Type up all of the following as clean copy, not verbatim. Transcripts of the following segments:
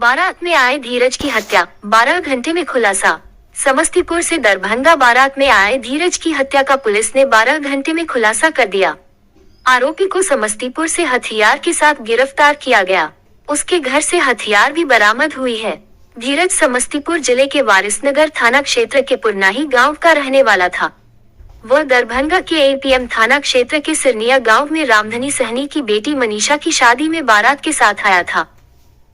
बारात में आए धीरज की हत्या, 12 घंटे में खुलासा। समस्तीपुर से दरभंगा बारात में आए धीरज की हत्या का पुलिस ने 12 घंटे में खुलासा कर दिया। आरोपी को समस्तीपुर से हथियार के साथ गिरफ्तार किया गया। उसके घर से हथियार भी बरामद हुई है। धीरज समस्तीपुर जिले के वारिसनगर थाना क्षेत्र के पुरनाही गांव का रहने वाला था। वह दरभंगा के एपीएम थाना क्षेत्र के सिरनिया गांव में रामधनी सहनी की बेटी मनीषा की शादी में बारात के साथ आया था।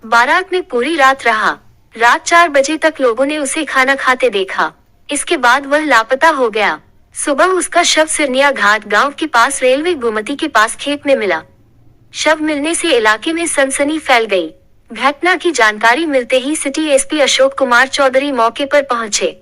बारात में पूरी रात रहा। रात 4 बजे तक लोगों ने उसे खाना खाते देखा। इसके बाद वह लापता हो गया। सुबह उसका शव सिरनिया घाट गांव के पास रेलवे गुमती के पास खेत में मिला। शव मिलने से इलाके में सनसनी फैल गई। घटना की जानकारी मिलते ही सिटी एसपी अशोक कुमार चौधरी मौके पर पहुंचे।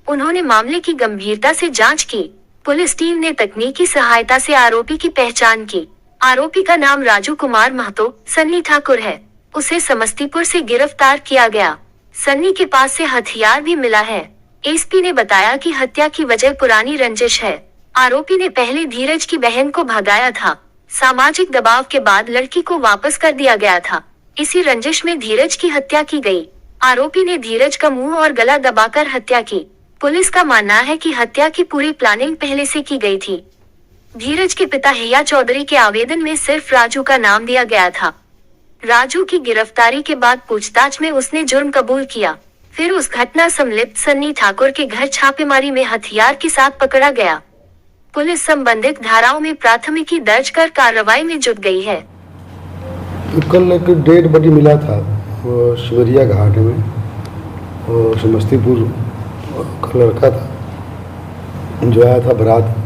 उन्होंने मामले की गंभीरता से जांच की। पुलिस टीम ने तकनीकी सहायता से आरोपी की पहचान की। आरोपी का नाम राजू कुमार महतो सन्नी ठाकुर है। उसे समस्तीपुर से गिरफ्तार किया गया। सन्नी के पास से हथियार भी मिला है। एसपी ने बताया कि हत्या की वजह पुरानी रंजिश है। आरोपी ने पहले धीरज की बहन को भगाया था। सामाजिक दबाव के बाद लड़की को वापस कर दिया गया था। इसी रंजिश में धीरज की हत्या की गई। आरोपी ने धीरज का मुंह और गला दबाकर हत्या की। पुलिस का मानना है कि हत्या की पूरी प्लानिंग पहले से की गई थी। धीरज के पिता हिया चौधरी के आवेदन में सिर्फ राजू का नाम दिया गया था। राजू की गिरफ्तारी के बाद पूछताछ में उसने जुर्म कबूल किया। फिर उस घटना संलिप्त सन्नी ठाकुर के घर छापेमारी में हथियार के साथ पकड़ा गया। पुलिस संबंधित धाराओं में प्राथमिकी दर्ज कर कार्रवाई में जुट गई है। कल एक डेड बॉडी मिला था शिवरिया घाट में, और समस्तीपुर का लड़का था जो आया था बारात।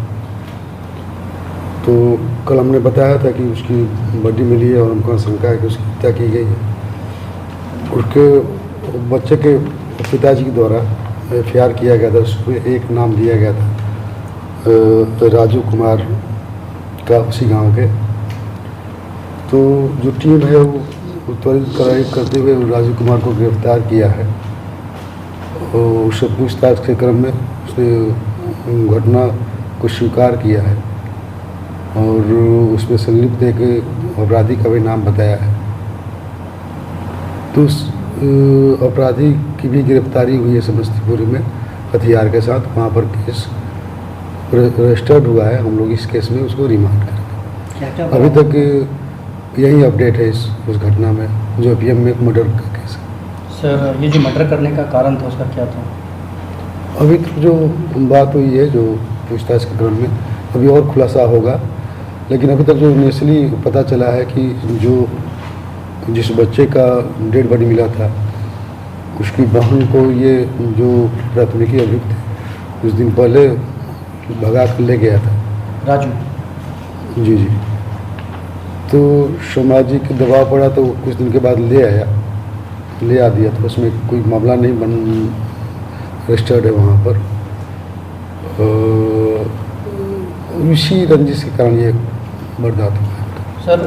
तो कल हमने बताया था कि उसकी बॉडी मिली है और हमको शंका है कि उसकी हत्या की गई है। उसके बच्चे के पिताजी के द्वारा एफआईआर किया गया था। उसमें एक नाम दिया गया था राजू कुमार का, उसी गांव के। तो जो टीम है वो त्वरित कार्रवाई करते हुए राजू कुमार को गिरफ्तार किया है। और उससे पूछताछ के क्रम में उसने घटना को स्वीकार किया है और उसमें संलिप्त एक अपराधी का भी नाम बताया है। तो उस अपराधी की भी गिरफ्तारी हुई है समस्तीपुर में हथियार के साथ। वहाँ पर केस रजिस्टर्ड हुआ है। हम लोग इस केस में उसको रिमांड करेंगे। अभी तक यही अपडेट है उस घटना में, जो एपीएम में एक मर्डर का केस है। सर, ये जो मर्डर करने का कारण था उसका क्या था? अभी तो जो बात हुई है, जो पूछताछ के क्रम में अभी और खुलासा होगा। लेकिन अभी तक जो इनिशियली पता चला है कि जिस बच्चे का डेड बॉडी मिला था, उसकी बहन को ये जो प्राथमिकी अभियुक्त है कुछ दिन पहले भगा कर ले गया था राजू। जी। तो सामाजिक दबाव पड़ा तो कुछ दिन के बाद ले आ दिया। तो उसमें कोई मामला नहीं रजिस्टर्ड है वहाँ पर। इसी रंजिश के कारण ये वारदात हुआ है। सर,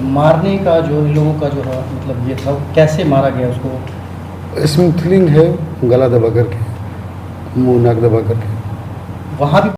मारने का जो इन लोगों का जो है मतलब ये था, कैसे मारा गया उसको? स्मूथलिंग है, गला दबा करके, मुंह नाक दबा करके। वहाँ भी